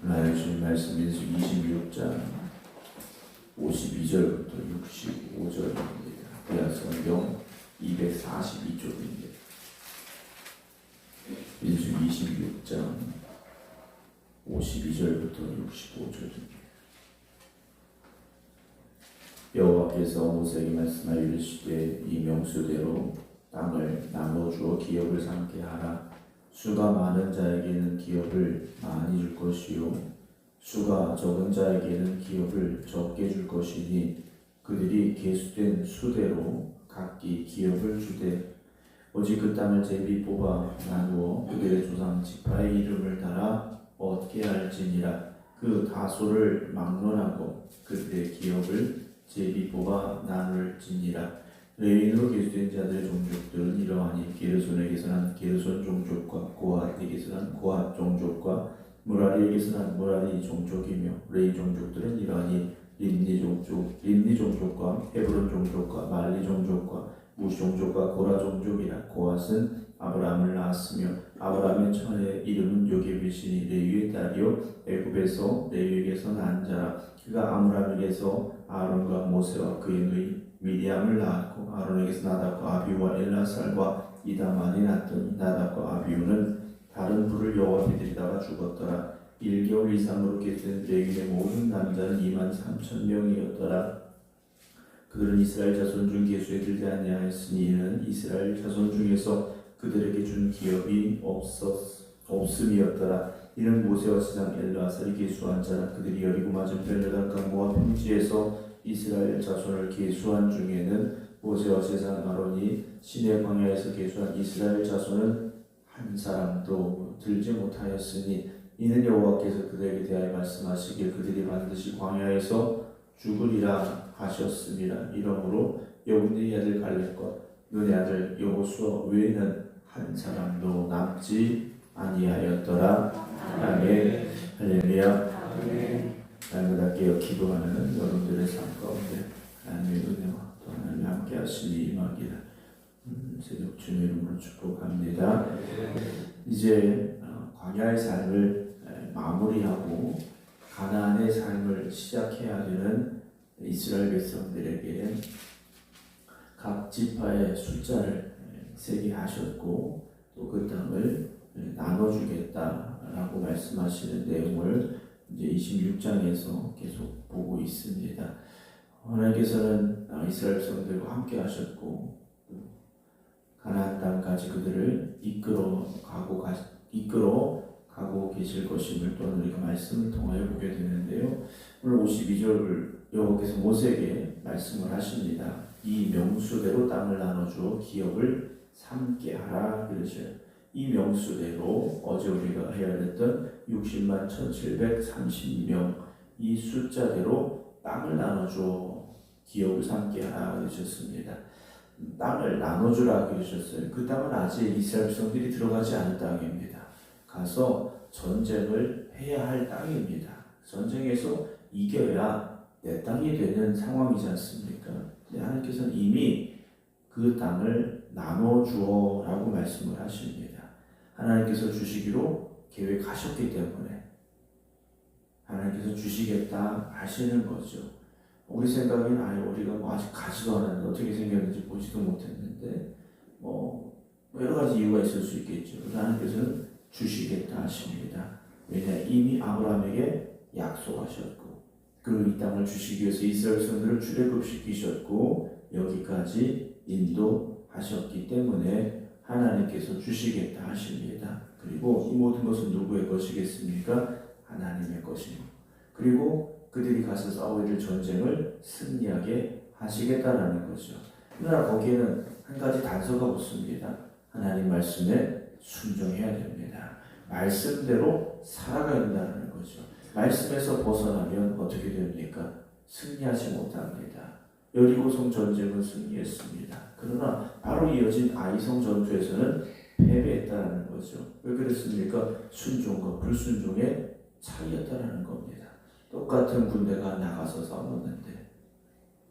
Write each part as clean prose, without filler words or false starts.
하나님 주신 말씀 민수 26장 52절부터 65절입니다. 구약성경 242쪽입니다. 민수 26장 52절부터 65절입니다. 여호와께서 모세에게 말씀하여 이르시되 이 명수대로 땅을 나눠주어 기업을 삼게 하라. 수가 많은 자에게는 기업을 많이 줄 것이요 수가 적은 자에게는 기업을 적게 줄 것이니 그들이 계수된 수대로 각기 기업을 주되 오직 그 땅을 제비 뽑아 나누어 그들의 조상 지파의 이름을 따라 얻게 할지니라. 그 다소를 막론하고 그들의 기업을 제비 뽑아 나눌지니라. 레위인으로 계수된 자들의 종족들은 이러하니 게르손에게서 난 게르손 종족과 고핫에게서 난 고핫 종족과 무라리에게서 난 무라리 종족이며 레위 종족들은 이러하니 림니 종족과 헤브론 종족과 말리 종족과 무시 종족과 고라 종족이라. 고핫은 아브라함을 낳았으며 아브라함의 처의 이름은 요게벳이니 레위의 딸이요 애굽에서 레위에게서 난 자라. 그가 아므람에게서 아론과 모세와 그의 누이 미리암을 낳았고 아론에게서 나답과 아비우와 엘라살과 이다만이 낳더니 나답과 아비우는 다른 불을 여호와 앞에 들이다가 죽었더라. 1개월 이상으로 계수된 레위의 모든 남자는 23,000명이었더라. 그들은 이스라엘 자손 중 계수에 들지 아니하였으니 이는 이스라엘 자손 중에서 그들에게 준 기업이 없음이었더라. 이는 모세와 제장 엘라살이 계수한 자라. 그들이 여리고 맞은편 요단강 모압 평지에서 이스라엘 자손을 계수한 중에는 모세와 제장 아론이 시내 광야에서 계수한 이스라엘 자손은 한 사람도 들지 못하였으니 이는 여호와께서 그들에게 대하여 말씀하시길 그들이 반드시 광야에서 죽으리라 하셨습니다. 이러므로 여분의 아들 갈렙과 눈의 아들 여호수아 외에는 한 사람도 남지 아니하였더라. 아멘. 할렐루야. 날마다 깨어 기도하는 여러분들의 삶 가운데 하나님의 은혜와 또 하나님이 함께 하시니 임하기를 새벽 주님의 이름으로 축복합니다. 이제 광야의 삶을 마무리하고 가나안의 삶을 시작해야 되는 이스라엘 백성들에게 각 지파의 숫자를 세게 하셨고 또 그 땅을 나눠주겠다라고 말씀하시는 내용을 이제 26장에서 계속 보고 있습니다. 하나님께서는 이스라엘 백성들과 함께 하셨고 가나안 땅까지 그들을 이끌어 가고 계실 것임을 또한 우리가 말씀을 통하여 보게 되는데요. 오늘 52절을 여호와께서 모세에게 말씀을 하십니다. 이 명수대로 땅을 나눠주어 기업을 삼게 하라 그러셔요. 이 명수대로 어제 우리가 해야 됐던 60만 1730명 이 숫자대로 땅을 나눠주어 기업을 삼게 하라 그러셨습니다. 땅을 나눠주라 그러셨어요. 그 땅은 아직 이스라엘 백성들이 들어가지 않은 땅입니다. 가서 전쟁을 해야 할 땅입니다. 전쟁에서 이겨야 내 땅이 되는 상황이지 않습니까? 하나님께서는 이미 그 땅을 나눠주어 라고 말씀을 하십니다. 하나님께서 주시기로 계획하셨기 때문에 하나님께서 주시겠다 하시는 거죠. 우리 생각에는 우리가 아직 가지도 않았는데 어떻게 생겼는지 보지도 못했는데 여러 가지 이유가 있을 수 있겠죠. 하나님께서는 주시겠다 하십니다. 왜냐 이미 아브라함에게 약속하셨고 그리고 이 땅을 주시기 위해서 이스라엘 백성들을 출애굽시키셨고 여기까지 인도하셨기 때문에 하나님께서 주시겠다 하십니다. 그리고 이 모든 것은 누구의 것이겠습니까? 하나님의 것입니다. 그리고 그들이 가서 싸워야 될 전쟁을 승리하게 하시겠다라는 거죠. 그러나 거기에는 한 가지 단서가 붙습니다. 하나님 말씀에 순종해야 됩니다. 말씀대로 살아가야 된다는 거죠. 말씀에서 벗어나면 어떻게 됩니까? 승리하지 못합니다. 여리고성 전쟁은 승리했습니다. 그러나 바로 이어진 아이성 전투에서는 패배했다는 거죠. 왜 그랬습니까? 순종과 불순종의 차이였다는 겁니다. 똑같은 군대가 나가서 싸웠는데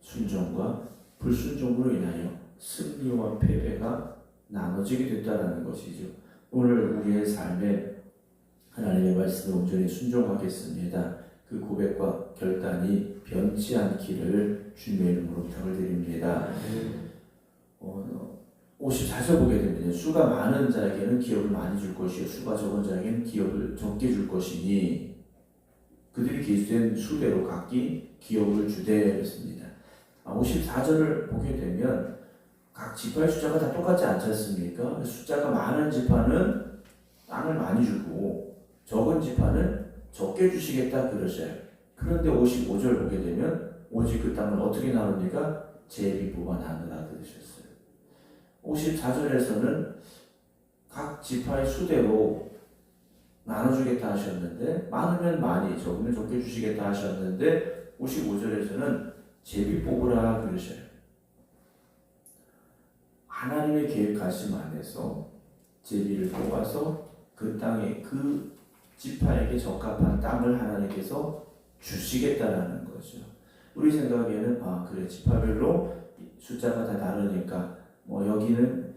순종과 불순종으로 인하여 승리와 패배가 나눠지게 됐다는 것이죠. 오늘 우리의 삶에 하나님의 말씀에 온전히 순종하겠습니다. 그 고백과 결단이 변치 않기를 주님의 이름으로 부탁을 드립니다. 54절 보게 되면 수가 많은 자에게는 기업을 많이 줄 것이요 수가 적은 자에게는 기업을 적게 줄 것이니 그들이 기수된 수대로 각기 기업을 주되 그랬습니다. 54절을 보게 되면 각 지파의 숫자가 다 똑같지 않지 않습니까? 숫자가 많은 지파는 땅을 많이 주고 적은 지파는 적게 주시겠다 그러셔요. 그런데 55절 보게 되면 오직 그 땅을 어떻게 나눕니까? 제비 뽑아 나누라 그러셨어요. 54절에서는 각 지파의 수대로 나눠주겠다 하셨는데 많으면 많이 적으면 적게 주시겠다 하셨는데 55절에서는 제비 뽑으라 그러셔요. 하나님의 계획하심 안에서 제비를 뽑아서 그 땅에 그 지파에게 적합한 땅을 하나님께서 주시겠다라는 거죠. 우리 생각에는 그래 지파별로 숫자가 다 다르니까 여기는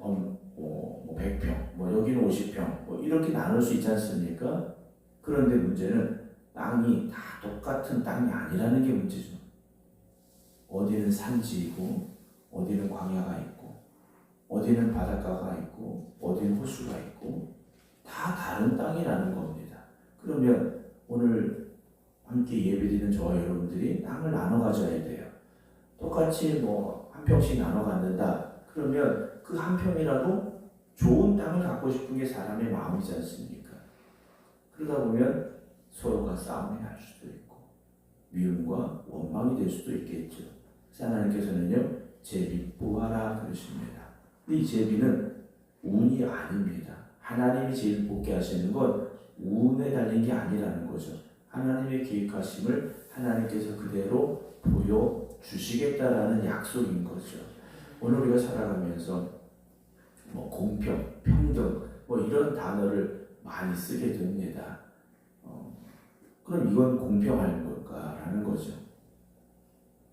100평, 여기는 50평, 이렇게 나눌 수 있지 않습니까? 그런데 문제는 땅이 다 똑같은 땅이 아니라는 게 문제죠. 어디는 산지이고, 어디는 광야가 있고, 어디는 바닷가가 있고, 어디는 호수가 있고, 다 다른 땅이라는 겁니다. 그러면 오늘 함께 예배드리는 저와 여러분들이 땅을 나눠 가져야 돼요. 똑같이 한 평씩 나눠 갖는다. 그러면 그 한 평이라도 좋은 땅을 갖고 싶은 게 사람의 마음이지 않습니까? 그러다 보면 서로가 싸움이 날 수도 있고 미움과 원망이 될 수도 있겠죠. 하나님께서는요 제비 뽑아라 그러십니다. 이 제비는 운이 아닙니다. 하나님이 제비 뽑게 하시는 건 운에 달린 게 아니라는 거죠. 하나님의 계획하심을 하나님께서 그대로 보여주시겠다라는 약속인 거죠. 오늘 우리가 살아가면서 공평, 평등 이런 단어를 많이 쓰게 됩니다. 그럼 이건 공평한 걸까라는 거죠.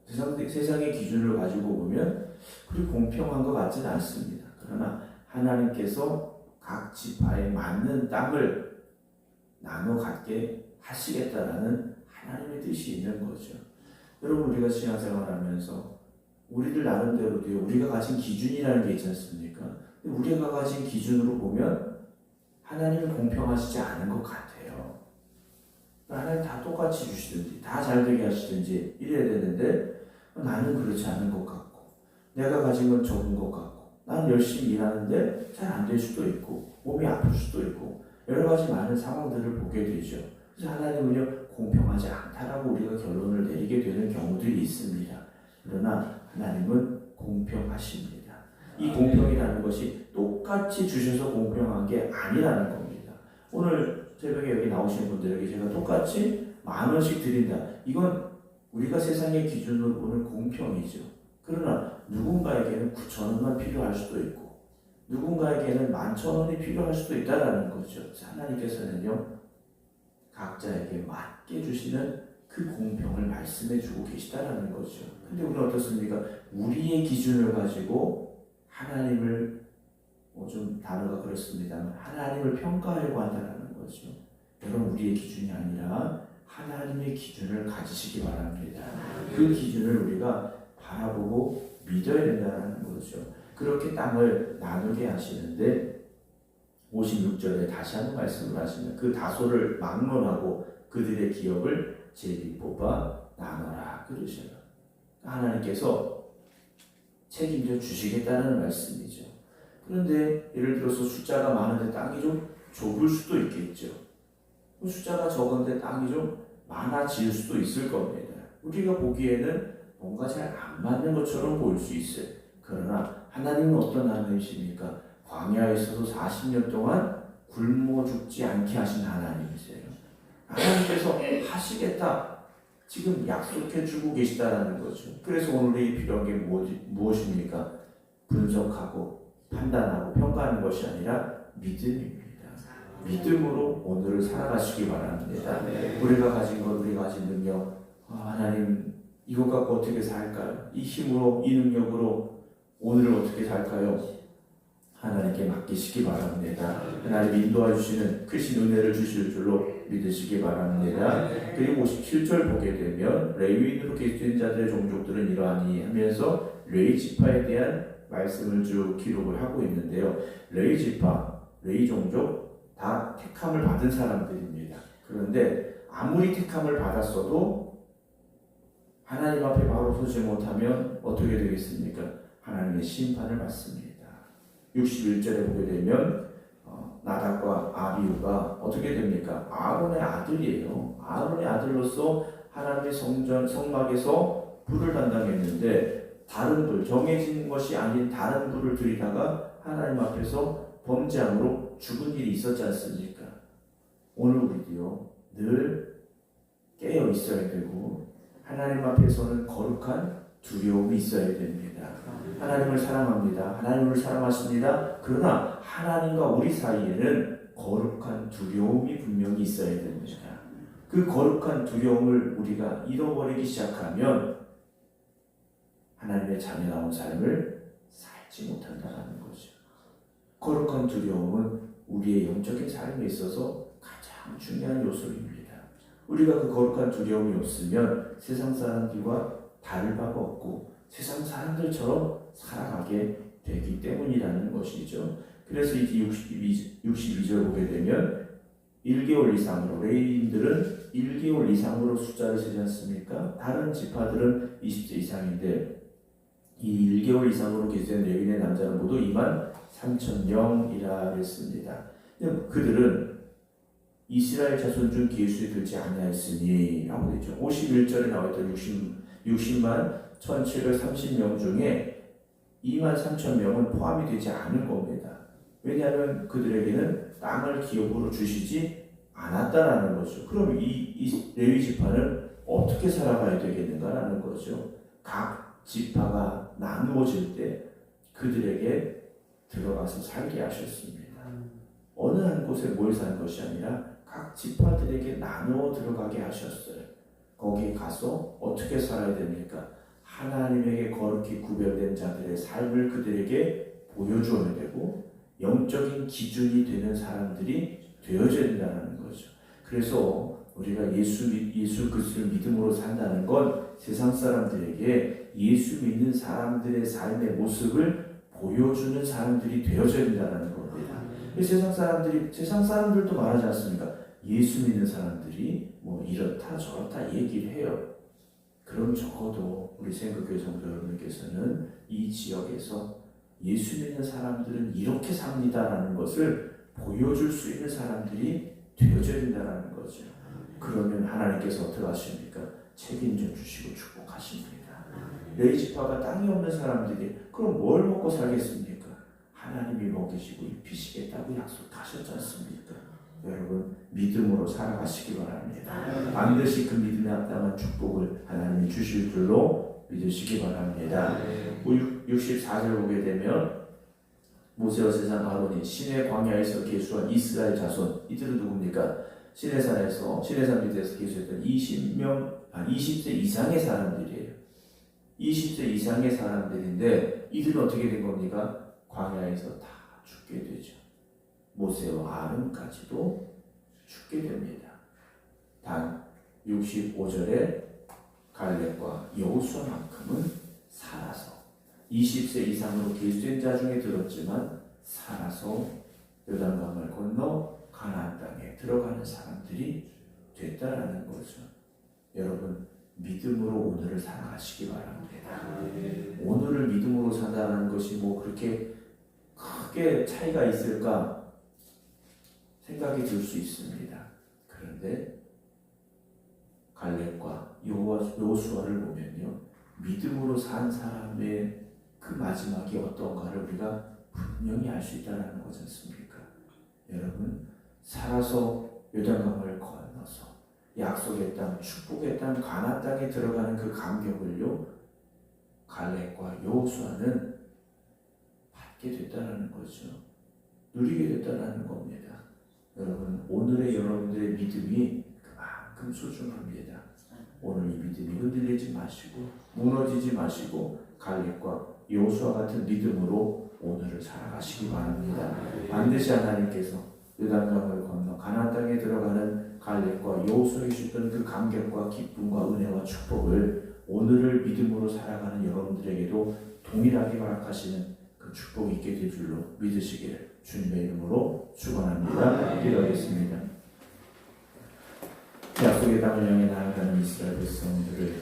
세상의 기준을 가지고 보면 그리 공평한 것 같지는 않습니다. 그러나 하나님께서 각 지파에 맞는 땅을 나눠 갖게 하시겠다라는 하나님의 뜻이 있는 거죠. 여러분 우리가 신앙생활하면서 우리들 나름대로도 우리가 가진 기준이라는 게 있지 않습니까? 우리가 가진 기준으로 보면 하나님은 공평하시지 않은 것 같아요. 하나님 다 똑같이 주시든지 다 잘되게 하시든지 이래야 되는데 나는 그렇지 않은 것 같고 내가 가진 건 적은 것 같고 나는 열심히 일하는데 잘 안 될 수도 있고 몸이 아플 수도 있고 여러 가지 많은 상황들을 보게 되죠. 그래서 하나님은요 공평하지 않다라고 우리가 결론을 내리게 되는 경우들이 있습니다. 그러나 하나님은 공평하십니다. 이 공평이라는 것이 똑같이 주셔서 공평한 게 아니라는 겁니다. 오늘 새벽에 여기 나오신 분들에게 제가 똑같이 10,000원씩 드린다. 이건 우리가 세상의 기준으로 보는 공평이죠. 그러나 누군가에게는 9,000원만 필요할 수도 있고 누군가에게는 11,000원이 필요할 수도 있다는 거죠. 하나님께서는요 각자에게 맞게 주시는 그 공평을 말씀해 주고 계시다라는 거죠. 근데 우리는 어떻습니까? 우리의 기준을 가지고 하나님을 좀 단어가 그렇습니다만 하나님을 평가하려고 한다는 거죠. 여러분 우리의 기준이 아니라 하나님의 기준을 가지시기 바랍니다. 그 기준을 우리가 바라보고 믿어야 된다는 거죠. 그렇게 땅을 나누게 하시는데 56절에 다시 한번 말씀을 하시면 그 다소를 막론하고 그들의 기업을 제비 뽑아 나눠라 그러셔요. 하나님께서 책임져 주시겠다는 말씀이죠. 그런데 예를 들어서 숫자가 많은데 땅이 좀 좁을 수도 있겠죠. 숫자가 적은데 땅이 좀 많아질 수도 있을 겁니다. 우리가 보기에는 뭔가 잘 안 맞는 것처럼 보일 수 있어요. 그러나 하나님은 어떤 하나님이십니까? 광야에서도 40년 동안 굶어 죽지 않게 하신 하나님이세요. 하나님께서 하시겠다. 지금 약속해 주고 계시다라는 거죠. 그래서 오늘의 필요한 게 무엇입니까? 분석하고 판단하고 평가하는 것이 아니라 믿음입니다. 믿음으로 오늘을 살아가시기 바랍니다. 우리가 가진 것, 우리가 가진 능력, 하나님 이것 갖고 어떻게 살까요? 이 힘으로, 이 능력으로 오늘을 어떻게 살까요? 하나님께 맡기시기 바랍니다. 하나님 인도해 주시는 크신 은혜를 주실 줄로 믿으시기 바랍니다. 그리고 57절 보게 되면 레위인으로 계수된 자들의 종족들은 이러하니 하면서 레위 지파에 대한 말씀을 쭉 기록을 하고 있는데요. 레위 지파, 레위 종족 다 택함을 받은 사람들입니다. 그런데 아무리 택함을 받았어도 하나님 앞에 바로 서지 못하면 어떻게 되겠습니까? 하나님의 심판을 받습니다. 61절에 보게 되면 나답과 아비후가 어떻게 됩니까? 아론의 아들이에요. 아론의 아들로서 하나님의 성막에서 불을 담당했는데 다른 불, 정해진 것이 아닌 다른 불을 들이다가 하나님 앞에서 범죄함으로 죽은 일이 있었지 않습니까? 오늘 우리도요 늘 깨어 있어야 되고 하나님 앞에서는 거룩한 두려움이 있어야 됩니다. 하나님을 사랑합니다. 하나님을 사랑하십니다. 그러나 하나님과 우리 사이에는 거룩한 두려움이 분명히 있어야 됩니다. 그 거룩한 두려움을 우리가 잃어버리기 시작하면 하나님의 자녀다운 삶을 살지 못한다는 거죠. 거룩한 두려움은 우리의 영적인 삶에 있어서 가장 중요한 요소입니다. 우리가 그 거룩한 두려움이 없으면 세상 사람들과 다를 바가 없고 세상 사람들처럼 살아가게 되기 때문이라는 것이죠. 그래서 이 62절 보게 되면 1개월 이상으로 레위인들은 1개월 이상으로 숫자를 세지 않습니까? 다른 지파들은 20세 이상인데 이 1개월 이상으로 계수된 레위인의 남자는 모두 23,000명이라 했습니다. 그들은 이스라엘 자손 중 계수에 들지 아니하였으니 라고 되죠. 51절에 나와있던 60만 1730명 중에 23,000명은 포함이 되지 않은 겁니다. 왜냐하면 그들에게는 땅을 기업으로 주시지 않았다라는 거죠. 그럼 이 레위 지파는 어떻게 살아가야 되겠는가라는 거죠. 각 지파가 나누어질 때 그들에게 들어가서 살게 하셨습니다. 어느 한 곳에 모여 사는 것이 아니라 각 지파들에게 나누어 들어가게 하셨어요. 거기에 가서 어떻게 살아야 됩니까? 하나님에게 거룩히 구별된 자들의 삶을 그들에게 보여주어야 되고 영적인 기준이 되는 사람들이 되어져야 된다는 거죠. 그래서 우리가 예수 그리스도를 믿음으로 산다는 건 세상 사람들에게 예수 믿는 사람들의 삶의 모습을 보여주는 사람들이 되어져야 된다는 겁니다. 세상 사람들도 말하지 않습니까? 예수 믿는 사람들이 뭐 이렇다 저렇다 얘기를 해요. 그럼 적어도 우리 생각교회 성도 여러분께서는 이 지역에서 예수 믿는 사람들은 이렇게 삽니다라는 것을 보여줄 수 있는 사람들이 되어져야 된다는 거죠. 그러면 하나님께서 어떻게 하십니까? 책임져 주시고 축복하십니다. 레위 지파가 땅이 없는 사람들이 그럼 뭘 먹고 살겠습니까? 하나님이 먹이시고 입히시겠다고 약속하셨지 않습니까? 여러분 믿음으로 살아가시기 바랍니다. 반드시 그 믿음에 합당한 축복을 하나님이 주실 줄로 믿으시기 바랍니다. 64절 보게 되면 모세와 제사장 아론이 시내 광야에서 계수한 이스라엘 자손, 이들은 누굽니까? 시내산 밑에서 계수했던 20세 이상의 사람들이에요. 20세 이상의 사람들인데 이들은 어떻게 된 겁니까? 광야에서 다 죽게 되죠. 모세와 아론까지도 죽게 됩니다. 단 65절에 갈렙과 여호수아만큼은 살아서 20세 이상으로 계수된 자 중에 들었지만 살아서 요단강을 건너 가나안 땅에 들어가는 사람들이 됐다라는 거죠. 여러분 믿음으로 오늘을 살아가시기 바랍니다. 오늘을 믿음으로 산다는 것이 뭐 그렇게 크게 차이가 있을까 생각이 들 수 있습니다. 그런데 갈렙과 여호수아를 보면요, 믿음으로 산 사람의 그 마지막이 어떤가를 우리가 분명히 알 수 있다는 거지 않습니까? 여러분 살아서 요단강을 건너서 약속의 땅, 축복의 땅, 가나안 땅에 들어가는 그 감격을요, 갈렙과 여호수아는 받게 됐다는 거죠. 누리게 됐다는 겁니다. 여러분 오늘의 여러분들의 믿음이 그만큼 소중합니다. 오늘 이 믿음이 흔들리지 마시고 무너지지 마시고 갈렙과 여호수아 같은 믿음으로 오늘을 살아가시기 바랍니다. 반드시 하나님께서 요단강을 건너 가나안 땅에 들어가는 갈렙과 여호수아에게 주셨던 그 감격과 기쁨과 은혜와 축복을 오늘을 믿음으로 살아가는 여러분들에게도 동일하게 허락하시는 그 축복이 있게 될 줄로 믿으시기를 주님의 이름으로 축원합니다. 기도하겠습니다. 약속의 땅을 향해 나아가는 이스라엘 백성들을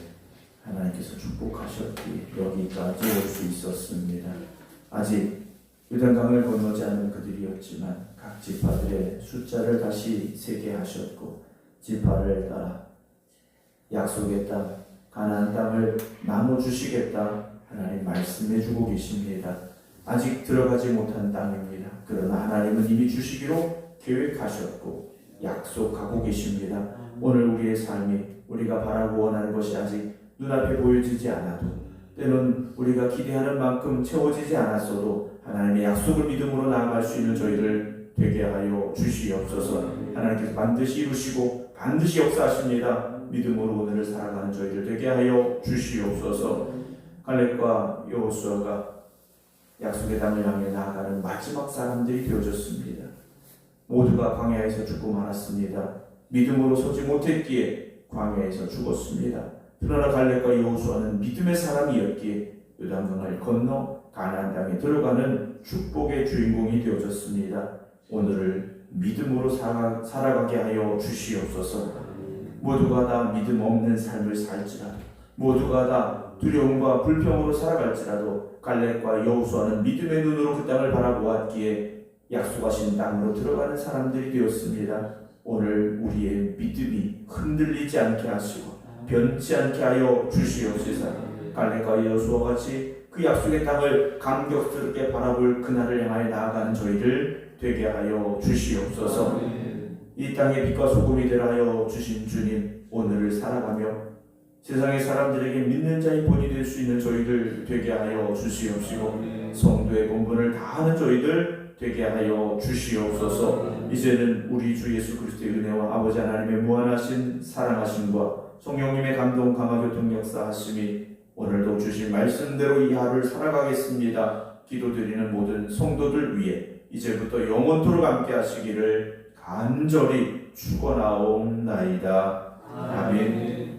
하나님께서 축복하셨기에 여기까지 올 수 있었습니다. 아직 요단강을 건너지 않은 그들이었지만 각 지파들의 숫자를 다시 세게 하셨고 지파를 따라 약속의 땅 가나안 땅을 나눠주시겠다 하나님 말씀해주고 계십니다. 아직 들어가지 못한 땅입니다. 그러나 하나님은 이미 주시기로 계획하셨고 약속하고 계십니다. 오늘 우리의 삶이 우리가 바라고 원하는 것이 아직 눈앞에 보여지지 않아도 때는 우리가 기대하는 만큼 채워지지 않았어도 하나님의 약속을 믿음으로 나아갈 수 있는 저희를 되게 하여 주시옵소서. 하나님께서 반드시 이루시고 반드시 역사하십니다. 믿음으로 오늘을 살아가는 저희를 되게 하여 주시옵소서. 갈렙과 여호수아가 약속의 땅을 향해 나아가는 마지막 사람들이 되어졌습니다. 모두가 광야에서 죽고 말았습니다. 믿음으로 서지 못했기에 광야에서 죽었습니다. 그러나 갈렙과 여호수아는 믿음의 사람이었기에 요단강을 건너 가나안 땅에 들어가는 축복의 주인공이 되어졌습니다. 오늘을 믿음으로 살아가게 하여 주시옵소서. 모두가 다 믿음 없는 삶을 살지라도 모두가 다 두려움과 불평으로 살아갈지라도 갈렙과 여호수아는 믿음의 눈으로 그 땅을 바라보았기에 약속하신 땅으로 들어가는 사람들이 되었습니다. 오늘 우리의 믿음이 흔들리지 않게 하시고 변치 않게 하여 주시옵소서. 갈렙과 여호수아 같이 그 약속의 땅을 감격스럽게 바라볼 그날을 향하여 나아가는 저희를 되게 하여 주시옵소서. 이 땅의 빛과 소금이 되라 하여 주신 주님, 오늘을 살아가며 세상의 사람들에게 믿는 자의 본이 될 수 있는 저희들 되게 하여 주시옵시고 성도의 본분을 다하는 저희들 되게 하여 주시옵소서. 이제는 우리 주 예수 그리스도의 은혜와 아버지 하나님의 무한하신 사랑하심과 성령님의 감동 감화교통 역사하심이 오늘도 주신 말씀대로 이 하루를 살아가겠습니다. 기도드리는 모든 성도들 위해 이제부터 영원토록 함께 하시기를 간절히 축원하옵나이다. 아멘.